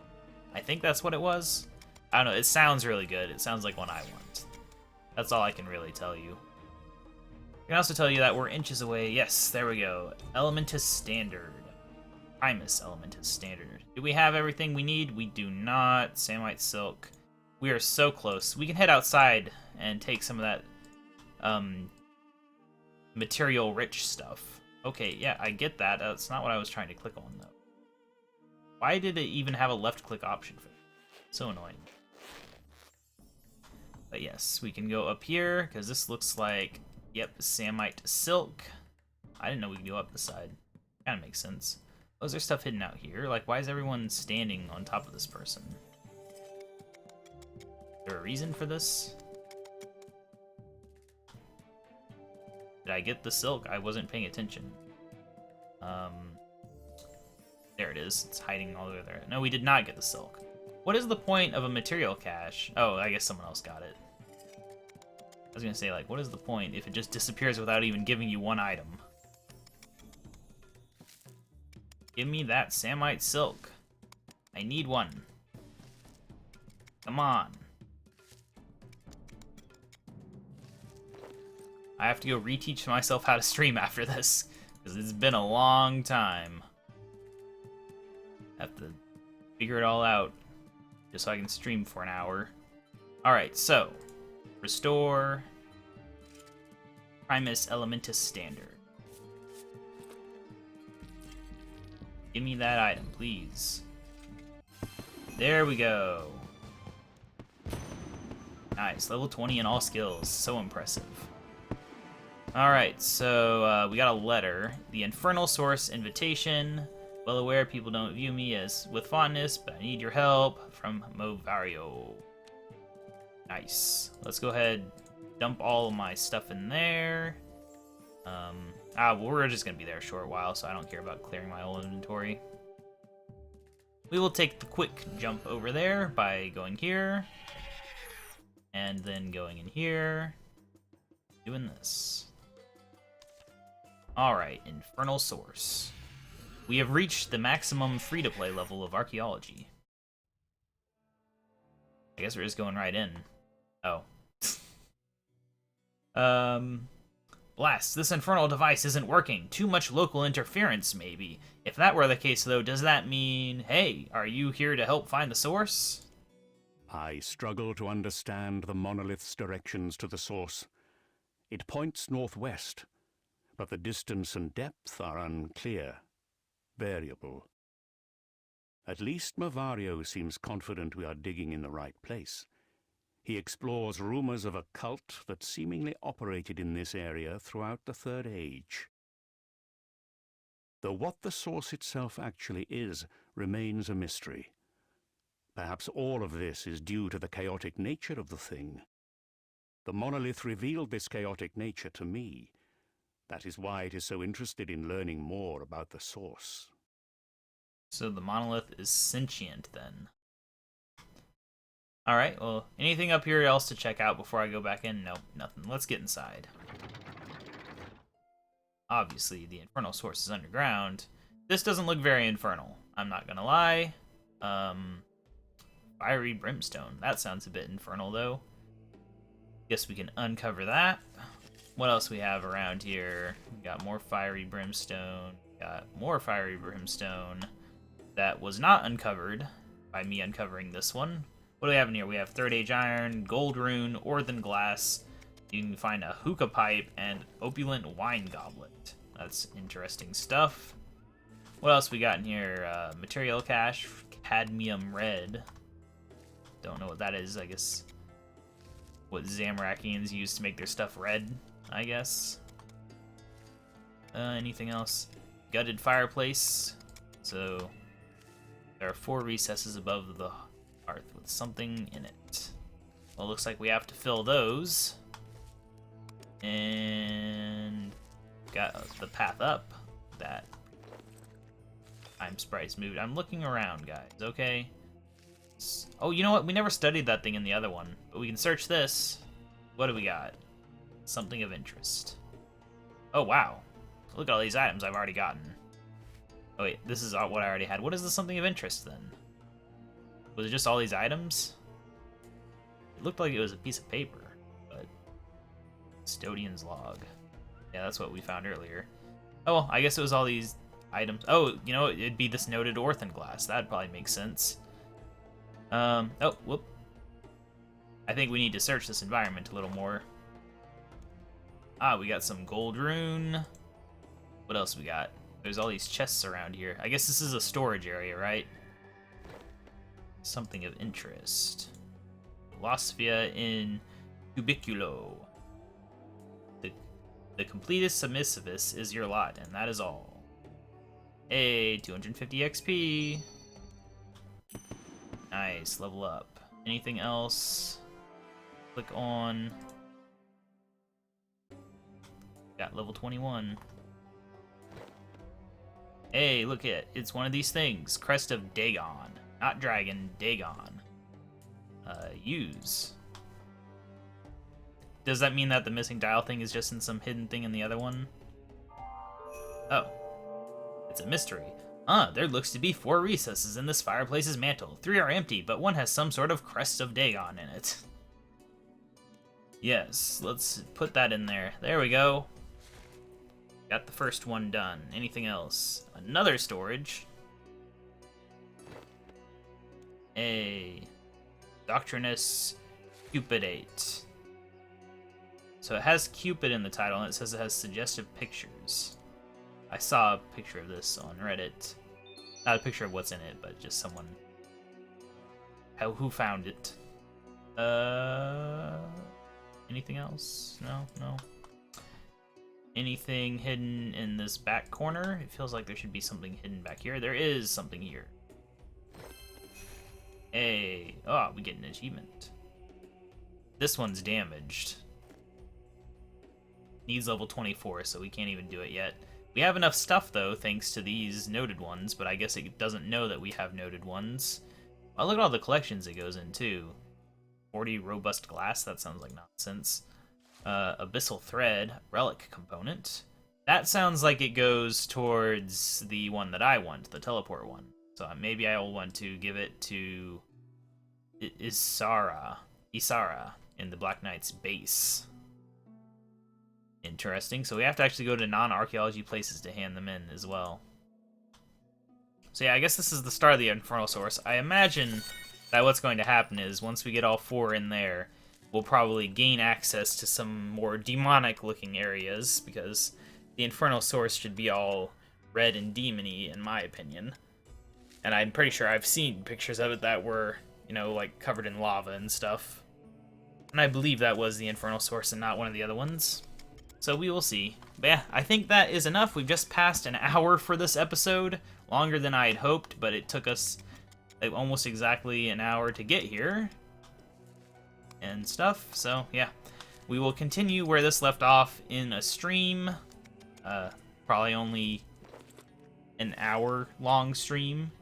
I think that's what it was. I don't know. It sounds really good. It sounds like one I want. That's all I can really tell you. I can also tell you that we're inches away. Yes, there we go. Elementus Standard. Primus Elementus Standard. Do we have everything we need? We do not. Samite Silk. We are so close. We can head outside and take some of that material-rich stuff. Okay, yeah, I get that. That's not what I was trying to click on, though. Why did it even have a left-click option for that? So annoying. But yes, we can go up here, because this looks like, yep, Samite Silk. I didn't know we could go up the side. Kind of makes sense. Oh, is there stuff hidden out here? Like, why is everyone standing on top of this person? Is there a reason for this? Did I get the silk? I wasn't paying attention. There it is. It's hiding all the way there. No, we did not get the silk. What is the point of a material cache? Oh, I guess someone else got it. I was gonna say, like, what is the point if it just disappears without even giving you one item? Give me that Samite Silk. I need one. Come on. I have to go reteach myself how to stream after this, because it's been a long time. Have to figure it all out, just so I can stream for an hour. Alright, so, restore Primus Elementus Standard. Give me that item, please. There we go. Nice, level 20 in all skills. So impressive. Alright, so we got a letter. The Infernal Source invitation. Well aware people don't view me as with fondness, but I need your help. From Movario. Nice. Let's go ahead, dump all of my stuff in there. Well, we're just gonna be there a short while, so I don't care about clearing my old inventory. We will take the quick jump over there by going here. And then going in here. Doing this. Alright, Infernal Source. We have reached the maximum free-to-play level of Archaeology. I guess we're just going right in. Oh. Blast, this infernal device isn't working. Too much local interference, maybe. If that were the case, though, does that mean, hey, are you here to help find the source? I struggle to understand the monolith's directions to the source. It points northwest, but the distance and depth are unclear, variable. At least Mavario seems confident we are digging in the right place. He explores rumors of a cult that seemingly operated in this area throughout the Third Age. Though what the source itself actually is remains a mystery. Perhaps all of this is due to the chaotic nature of the thing. The monolith revealed this chaotic nature to me. That is why it is so interested in learning more about the source. So the monolith is sentient, then. Alright, well, anything up here else to check out before I go back in? Nope, nothing. Let's get inside. Obviously, the infernal source is underground. This doesn't look very infernal, I'm not gonna lie. Fiery brimstone. That sounds a bit infernal, though. Guess we can uncover that. What else we have around here? We got more fiery brimstone. Got more fiery brimstone. That was not uncovered by me uncovering this one. What do we have in here? We have Third Age iron, gold rune, earthen glass. You can find a hookah pipe and opulent wine goblet. That's interesting stuff. What else we got in here? Material cache, cadmium red. Don't know what that is. I guess what Zamrakians use to make their stuff red, I guess. Anything else? Gutted fireplace. So there are 4 recesses above the hearth with something in it. Well, it looks like we have to fill those. And got the path up that time sprites moved. I'm looking around, guys, okay? Oh, you know what? We never studied that thing in the other one, but we can search this. What do we got? Something of interest. Oh, wow. Look at all these items I've already gotten. Oh, wait, this is what I already had. What is the something of interest, then? Was it just all these items? It looked like it was a piece of paper, but... Custodian's log. Yeah, that's what we found earlier. Oh, well, I guess it was all these items. Oh, you know, it'd be this noted earthen glass. That'd probably make sense. Oh, whoop. I think we need to search this environment a little more. Ah, we got some gold rune. What else we got? There's all these chests around here. I guess this is a storage area, right? Something of interest. Philosophia in Cubiculo. The completest submissivus is your lot, and that is all. Hey, 250 XP. Nice, level up. Anything else? Click on. Got level 21. Hey, look at it. It's one of these things. Crest of Dagon. Not dragon, Dagon. Use. Does that mean that the missing dial thing is just in some hidden thing in the other one? Oh. It's a mystery. There looks to be 4 recesses in this fireplace's mantle. 3 are empty, but one has some sort of crest of Dagon in it. Yes, let's put that in there. There we go. Got the first one done. Anything else? Another storage. A Doctrinus Cupidate. So it has Cupid in the title, and it says it has suggestive pictures. I saw a picture of this on Reddit. Not a picture of what's in it, but just someone who found it. Anything else? No. Anything hidden in this back corner? It feels like there should be something hidden back here. There is something here. Hey, oh, we get an achievement. This one's damaged. Needs level 24, so we can't even do it yet. We have enough stuff, though, thanks to these noted ones, but I guess it doesn't know that we have noted ones. Oh, look at all the collections it goes in, too. 40 robust glass, that sounds like nonsense. Abyssal thread, relic component. That sounds like it goes towards the one that I want, the teleport one. So maybe I will want to give it to Isara in the Black Knight's base. Interesting. So we have to actually go to non-archaeology places to hand them in as well. So yeah, I guess this is the start of the Infernal Source. I imagine that what's going to happen is once we get all 4 in there, we'll probably gain access to some more demonic-looking areas, because the Infernal Source should be all red and demony, in my opinion. And I'm pretty sure I've seen pictures of it that were, you know, like covered in lava and stuff. And I believe that was the Infernal Source and not one of the other ones. So we will see. But yeah, I think that is enough. We've just passed an hour for this episode. Longer than I had hoped, but it took us like almost exactly an hour to get here. And stuff. So yeah, we will continue where this left off in a stream. Probably only an hour long stream,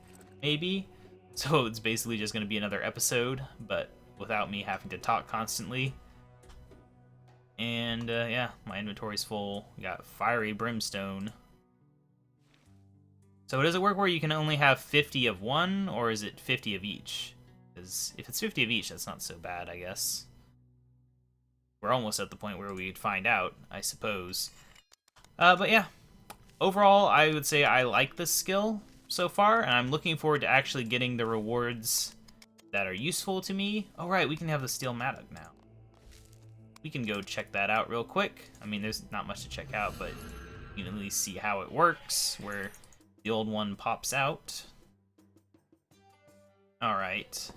maybe. So it's basically just going to be another episode, but without me having to talk constantly. And yeah, my inventory's full. We got Fiery Brimstone. So does it work where you can only have 50 of one, or is it 50 of each? Because if it's 50 of each, that's not so bad, I guess. We're almost at the point where we'd find out, I suppose. But yeah, overall, I would say I like this skill so far, and I'm looking forward to actually getting the rewards that are useful to me. Oh right, we can have the Steel Mattock now. We can go check that out real quick. I mean, there's not much to check out, but you can at least see how it works, where the old one pops out. Alright,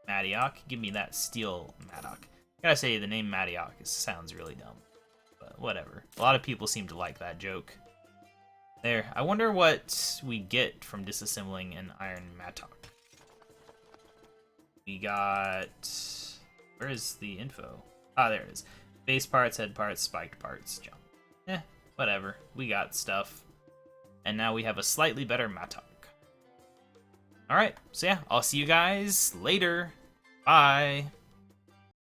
Mattock, give me that Steel Mattock. Gotta say, the name Mattock sounds really dumb, but whatever. A lot of people seem to like that joke. There, I wonder what we get from disassembling an Iron Mattock. We got... where is the info? Ah, there it is. Base parts, head parts, spiked parts, jump. Whatever. We got stuff. And now we have a slightly better Mattock. Alright, so yeah, I'll see you guys later. Bye.